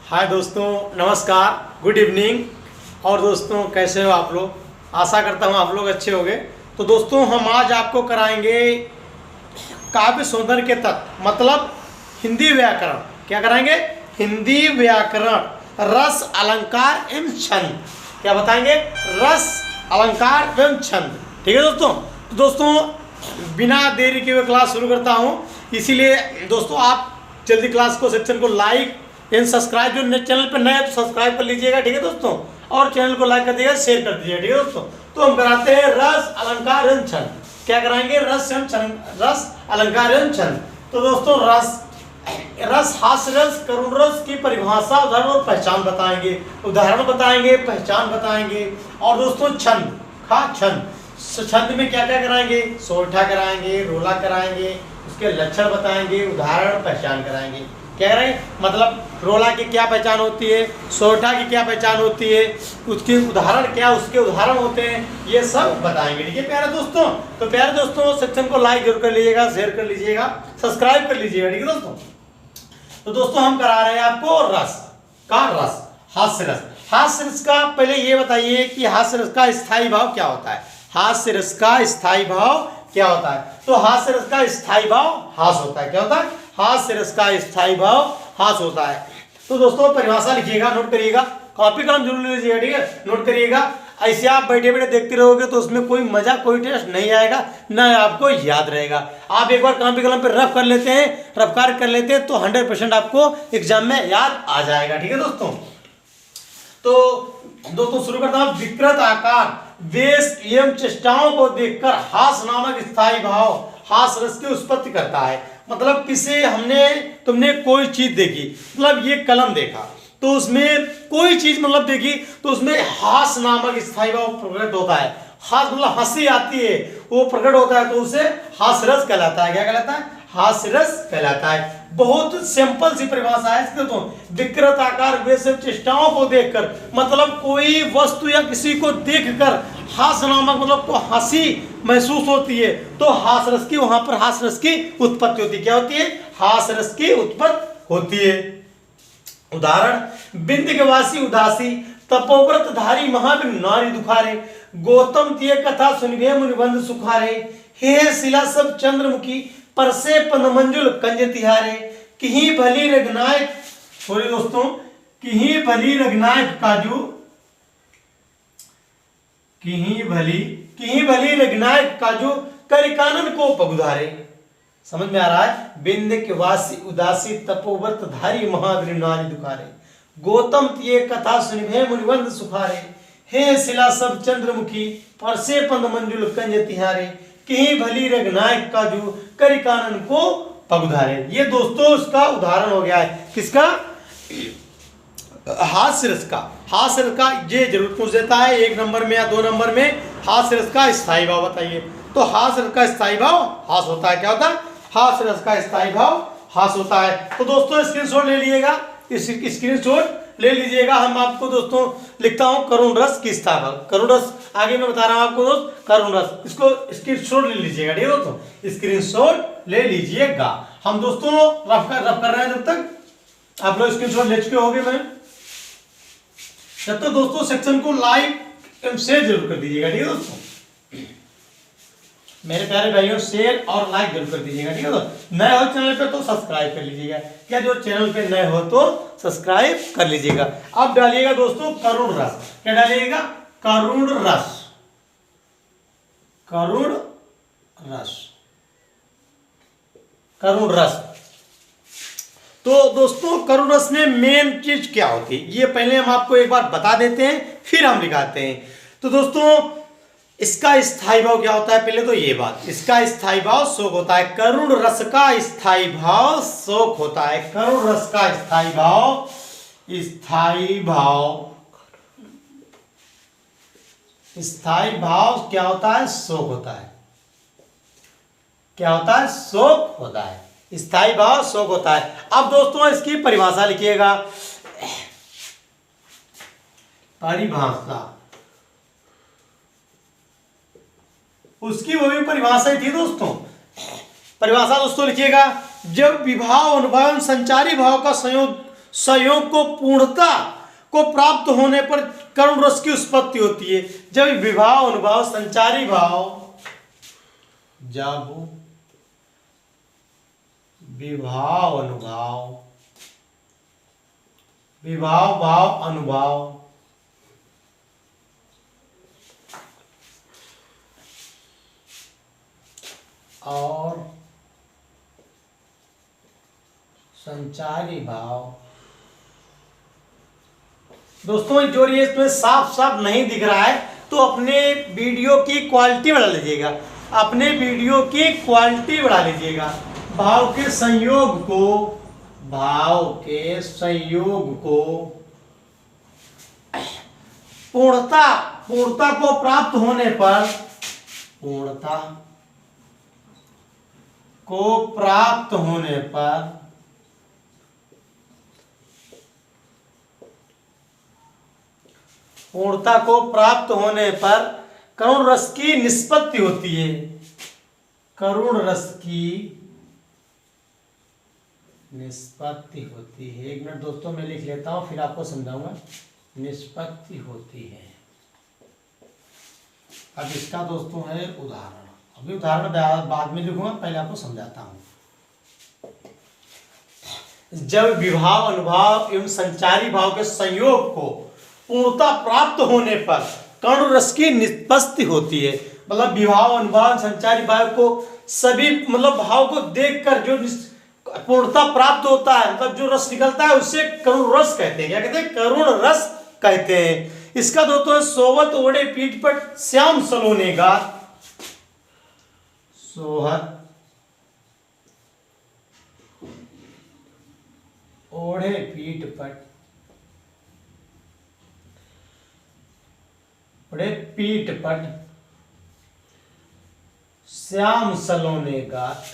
हाय दोस्तों, नमस्कार, good evening. और दोस्तों कैसे हो आप लोग? आशा करता हूँ आप लोग अच्छे होंगे। तो दोस्तों हम आज आपको कराएंगे काव्य सौंदर्य के तत्व, मतलब हिंदी व्याकरण। क्या कराएंगे? हिंदी व्याकरण, रस अलंकार एवं छंद। क्या बताएंगे? रस अलंकार एवं छंद। ठीक है दोस्तों। तो दोस्तों बिना देरी के हुए क्लास शुरू करता हूँ। इसीलिए दोस्तों आप जल्दी क्लास को, सेक्शन को लाइक एंड सब्सक्राइब, जो चैनल पर नए तो सब्सक्राइब कर लीजिएगा। ठीक है दोस्तों। और चैनल को लाइक कर दीजिएगा, शेयर कर दीजिएगा। ठीक है दोस्तों। तो हम कराते हैं रस अलंकार एवं छंद। क्या कराएंगे? रस एवं छंद, रस अलंकार एवं छंद। तो दोस्तों रस हास्य रस, करुण रस की परिभाषा, उदाहरण और पहचान बताएंगे। उदाहरण बताएंगे, पहचान बताएंगे। और दोस्तों छंद, छंद, छंद में क्या क्या कराएंगे? सोरठा कराएंगे, रोला कराएंगे, उसके लक्षण बताएंगे, उदाहरण पहचान कराएंगे। क्या कराएंगे? मतलब रोला की क्या पहचान होती है, सोरठा की क्या पहचान होती है, उसके उदाहरण क्या, उसके उदाहरण होते हैं, ये सब बताएंगे। ठीक है प्यारे दोस्तों। तो प्यारे दोस्तों सेक्शन को लाइक जरूर कर लीजिएगा, शेयर कर लीजिएगा, सब्सक्राइब कर लीजिएगा। ठीक है दोस्तों। तो दोस्तों हम करा रहे हैं आपको रस का, रस हास्य रस। हास्य रस का पहले ये बताइए कि हास्य रस का स्थायी भाव क्या होता है? हास्य रस का स्थायी भाव क्या होता है? तो हास्य रस का स्थायी भाव हास होता है। क्या होता है? हास्य रस का स्थायी भाव हास होता है। तो दोस्तों परिभाषा लिखिएगा, नोट करिएगा, कॉपी कलम जरूर ले लीजिएगा। ठीक है, नोट करिएगा। ऐसे आप बैठे बैठे देखते रहोगे तो उसमें कोई मजा, कोई टेस्ट नहीं आएगा, ना आपको याद रहेगा। आप एक बार कॉपी कलम पे रफ कर लेते हैं, रफ्कार कर लेते हैं तो 100% आपको एग्जाम में याद आ जाएगा। ठीक है दोस्तों। तो दोस्तों शुरू करता हूं। विकृत आकार, वेश एवं चेष्टाओं को देखकर हास नामक स्थायी भाव हास रस की उत्पत्ति करता है। मतलब किसी तुमने कोई चीज देखी, मतलब ये कलम देखा तो उसमें कोई चीज मतलब देखी तो उसमें हास नामक स्थायी भाव प्रकट होता है। हास मतलब हंसी आती है, वो प्रकट होता है तो उसे हास रस कहलाता है। क्या कहलाता है? हास्य रस कहलाता है। बहुत सिंपल सी परिभाषा है इसके। तो विकृत आकार, वेश, चेष्टाओं को देखकर, मतलब कोई वस्तु या किसी को देखकर हास नामक मतलब को हंसी महसूस होती है तो हास रस की, वहां पर हास रस की उत्पत्ति होती है। क्या होती है? हास रस की उत्पत्ति होती है। उदाहरण, बिंद के वासी उदासी, तपोव्रत धारी महावीर नारी दुखारे, गौतम तिय कथा सुनिभे मुनिबंध सुखारे, हे शिला सब चंद्रमुखी, परसे पनमंजुल कंज तिहारे, किही भली रघुनायक, सॉरी दोस्तों, किही भली रघुनायक काजू, किही भली रघुनायक काजू, करिकानन को पगुधारे। समझ में आ रहा है? बिंद के वासी उदासी, तपोव्रत धारी महावीर नारी दुखारे, गौतम तिये कथा सुनिभे मुनिबंध सुखारे, हे शिला सब चंद्रमुखी, परसे पनमंजुल कंज तिहारे, कहीं भली रघुनायक काजू, करिकानन को पगुधारे। ये दोस्तों उसका उदाहरण हो गया है। किसका? हास्य रस का। हास्य रस का ये जरूर पूछ देता है 1 नंबर में या 2 नंबर में। हास्य रस का स्थायी भाव बताइए। तो हास्य रस का स्थायी भाव हास होता है। क्या होता है? हास्य रस का स्थायी भाव हास होता है। तो दोस्तों स्क्रीनशॉट ले लीजिएगा, स्क्रीनशॉट ले लीजिएगा। हम आपको दोस्तों लिखता हूं करुण रस की स्थायी भाव। करुण रस आगे मैं बता रहा हूं आपको दोस्त, करुण रस, इसको स्क्रीनशॉट ले लीजिएगा। ठीक है दोस्तों, स्क्रीनशॉट ले लीजिएगा। हम दोस्तों रफ कर रहे हैं। जब तक आप लोग स्क्रीनशॉट ले चुके होंगे मैं, जब तक दोस्तों सेक्शन को लाइक एंड शेयर जरूर कर दीजिएगा। ठीक है दोस्तों, मेरे प्यारे भाइयों शेयर और लाइक जरूर कर दीजिएगा। ठीक है दोस्तों। नए हो चैनल पे तो सब्सक्राइब कर लीजिएगा। क्या जो चैनल पे नए हो तो सब्सक्राइब कर लीजिएगा। अब डालिएगा दोस्तों करुण रस। क्या डालिएगा? करुण रस, करुण रस, करुण रस। तो दोस्तों करुण रस में मेन चीज क्या होती है ये पहले हम आपको एक बार बता देते हैं, फिर हम दिखाते हैं। तो दोस्तों इसका स्थायी भाव क्या होता है? पहले तो ये बात, इसका स्थायी भाव शोक होता है। करुण रस का स्थायी भाव शोक होता है। करुण रस का स्थायी भाव, स्थायी भाव क्या होता है? शोक होता है। क्या होता है? शोक होता है। स्थायी भाव शोक होता है। अब दोस्तों इसकी परिभाषा लिखिएगा। परिभाषा, उसकी वो भी परिभाषा ही थी दोस्तों। परिभाषा दोस्तों लिखिएगा, जब विभाव, अनुभाव, संचारी भाव का संयोग संयोग को पूर्णता को प्राप्त होने पर करुण रस की उत्पत्ति होती है। जब विभाव अनुभाव संचारी भाव, जब विभाव अनुभाव विभाव भाव अनुभाव और संचारी भाव, दोस्तों जो ये इसमें साफ साफ नहीं दिख रहा है तो अपने वीडियो की क्वालिटी बढ़ा लीजिएगा, अपने वीडियो की क्वालिटी बढ़ा लीजिएगा। भाव के संयोग को, भाव के संयोग को पूर्णता को प्राप्त होने पर, पूर्णता को प्राप्त होने पर पूर्णता को प्राप्त होने पर करुण रस की निष्पत्ति होती है। करुण रस की निष्पत्ति होती है। एक मिनट दोस्तों मैं लिख लेता हूं फिर आपको समझाऊंगा। निष्पत्ति होती है। अब इसका दोस्तों है उदाहरण, अभी उदाहरण बाद में लिखूंगा, पहले आपको समझाता हूं। जब विभाव अनुभाव एवं संचारी भाव के संयोग को पूर्णता प्राप्त होने पर करुण रस की निष्पत्ति होती है। मतलब विभाव अनुभाव संचारी भाव को सभी मतलब भाव को देखकर जो पूर्णता प्राप्त होता है, मतलब जो रस निकलता है उसे करुण रस कहते हैं। क्या कहते हैं? करुण रस कहते हैं। इसका दोस्तों सोहत ओढ़े पीठ पर श्याम सलोने गात, सोहत ओढ़े पीठ पर, ओढ़े पीठ पट श्याम सलोने गात,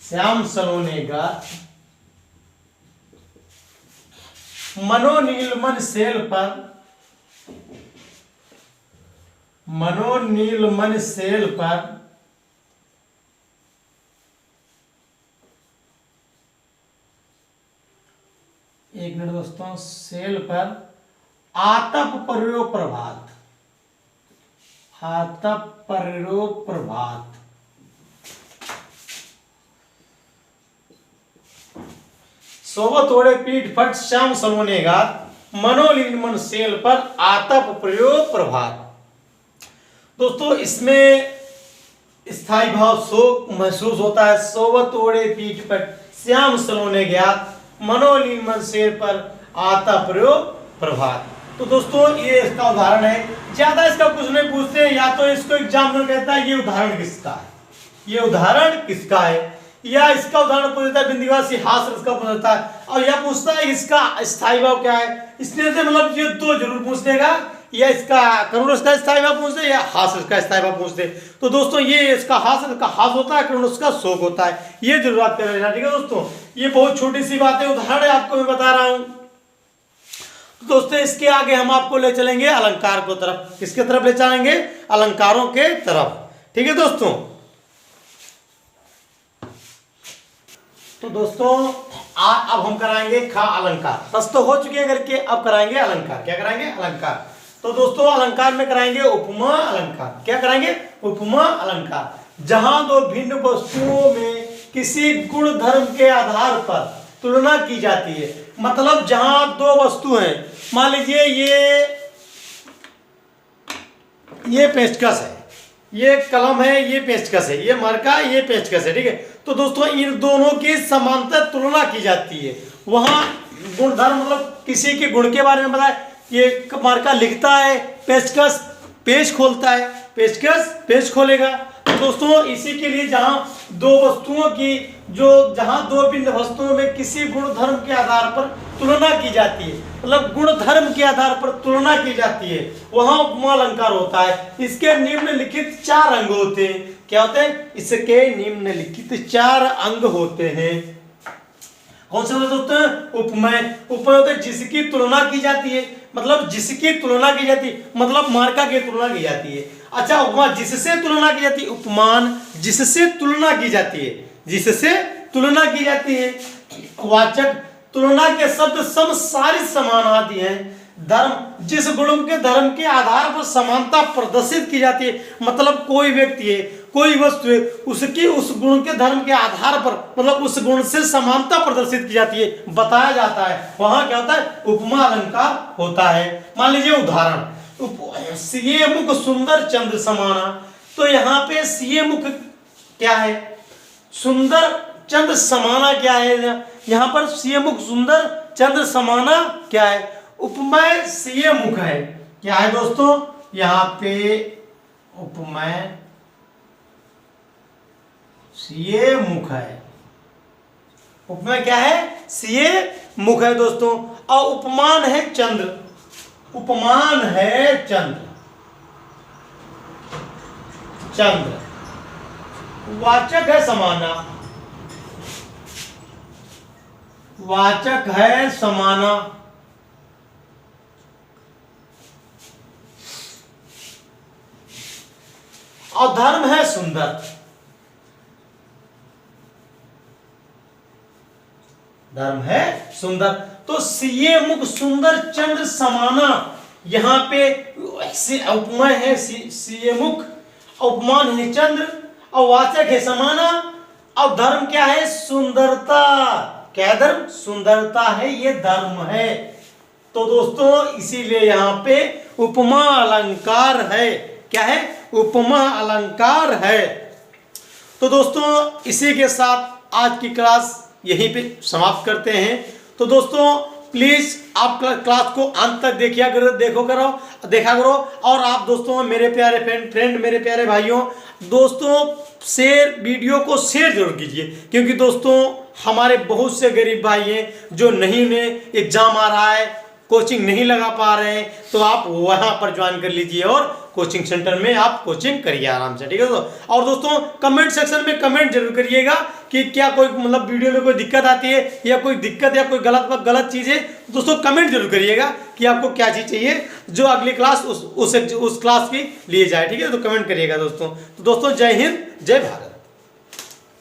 श्याम सलोने गात, मनोनीलमन सेल पर, मनोनीलमन सेल पर एक मिनट दोस्तों, सेल पर आतप पर्यो प्रभात, आतप पर्यो प्रभात, सोबत ओढ़े पीठ फट श्याम सलोने गात, मनोलीन सेल पर आतप प्रयोग प्रभात। दोस्तों इसमें स्थायी भाव शोक महसूस होता है। सोबत ओढ़े पीठ पर श्याम सलोने गात, मनोलीन मन सेल पर आता प्रयोग प्रभात। तो दोस्तों ये इसका उदाहरण है। ज्यादा इसका कुछ नहीं पूछते, या तो इसको एग्जामिनर कहता है ये उदाहरण किसका है, ये उदाहरण किसका है, या इसका उदाहरण पूछता है बिंदीवासी हास रस का पूछता है, और यह पूछता है इसका स्थायी भाव क्या है। इसलिए मतलब ये दो जरूर पूछ देगा, या इसका करुण रस का स्थायी भाव पूछ दे या हास रस का स्थायी भाव पूछ दे। तो दोस्तों ये इसका हास रस का हास होता है, करुण रस का शोक होता है। ये जरूर आप कर लेना, ठीक है दोस्तों। ये बहुत छोटी सी बात है, उदाहरण है आपको मैं बता रहा हूं। तो दोस्तों इसके आगे हम आपको ले चलेंगे अलंकार को तरफ। किसके तरफ ले चलेंगे? अलंकारों के तरफ, ठीक है दोस्तों। तो दोस्तों अब हम कराएंगे खा अलंकार। रस तो हो चुके हैं करके, अब कराएंगे अलंकार। क्या कराएंगे? अलंकार। तो दोस्तों अलंकार में कराएंगे उपमा अलंकार। क्या कराएंगे? उपमा अलंकार। जहां दो भिन्न वस्तुओं में किसी गुण धर्म के आधार पर तुलना की जाती है। मतलब जहां दो वस्तु हैं, मान लीजिए ये पेचकस है, ये कलम है, ये पेचकस है, ये मरका, ये पेचकस है, ठीक है। तो दोस्तों इन दोनों की समांतर तुलना की जाती है। वहां गुणधर्म मतलब किसी के गुण के बारे में बताया, ये मरका लिखता है, पेचकस पेज खोलता है, पेचकस पेज खोलेगा। तो दोस्तों इसी के लिए जहां दो वस्तुओं की जहां दो भिन्न वस्तुओं में किसी गुण धर्म के आधार पर तुलना की जाती है, मतलब गुण धर्म के आधार पर तुलना की जाती है, वहां उपमा अलंकार होता है। इसके निम्नलिखित 4 अंग होते हैं। क्या होते हैं? इसके निम्नलिखित 4 अंग होते हैं। कौन से होते हैं? उपमेय। उपमेय होते हैं जिसकी तुलना की जाती है, मतलब जिसकी तुलना की जाती है, मतलब मार्का की तुलना की जाती है। अच्छा, उपमा जिससे तुलना की जाती है, उपमान जिससे तुलना की जाती है, जिससे तुलना की जाती है। वाचक तुलना के शब्द सम सारी समान आदि हैं। धर्म जिस गुणों के धर्म के आधार पर समानता प्रदर्शित की जाती है, मतलब कोई व्यक्ति है, कोई वस्तु है, उसकी उस गुण के धर्म के आधार पर मतलब उस गुण से समानता प्रदर्शित की जाती है, बताया जाता है, वहां क्या होता है, उपमा अलंकार होता है। मान लीजिए उदाहरण, सिए मुख सुंदर चंद्र समाना, तो यहाँ पे सिए मुख क्या है, सुंदर चंद्र समाना क्या है, यहाँ पर सिए मुख सुंदर चंद्र समाना क्या है, उपमेय सिए मुख है। क्या है दोस्तों, यहाँ पे उपमेय सिए मुख है। उपमेय क्या है, सिए मुख है दोस्तों। और उपमान है चंद्र, उपमान है चंद्र, चंद्र। वाचक है समाना, वाचक है समाना। और धर्म है सुंदर, धर्म है सुंदर। तो सिए मुख सुंदर चंद्र समाना, यहां पे उपमा है सिए मुख, उपमान है चंद्र, और वाचक है समाना, और धर्म क्या है, सुंदरता। क्या धर्म, सुंदरता है, ये धर्म है। तो दोस्तों इसीलिए यहां पे उपमा अलंकार है। क्या है, उपमा अलंकार है। तो दोस्तों इसी के साथ आज की क्लास यहीं पे समाप्त करते हैं। तो दोस्तों प्लीज आप क्लास को अंत तक देखा करो। और आप दोस्तों, मेरे प्यारे फ्रेंड मेरे प्यारे भाइयों, दोस्तों वीडियो को शेयर जरूर कीजिए, क्योंकि दोस्तों हमारे बहुत से गरीब भाई हैं जो नहीं उन्हें एग्जाम आ रहा है, कोचिंग नहीं लगा पा रहे हैं, तो आप वहां पर ज्वाइन कर लीजिए और कोचिंग सेंटर में आप कोचिंग करिए आराम से, ठीक है दोस्तों। और दोस्तों कमेंट सेक्शन में कमेंट जरूर करिएगा कि क्या कोई मतलब वीडियो में कोई दिक्कत आती है, या कोई दिक्कत या कोई गलत चीज़ है, दोस्तों कमेंट जरूर करिएगा कि आपको क्या चीज़ चाहिए जो अगली क्लास उस क्लास की लिए जाए, ठीक है। तो कमेंट करिएगा दोस्तों। तो दोस्तों जय हिंद, जय भारत।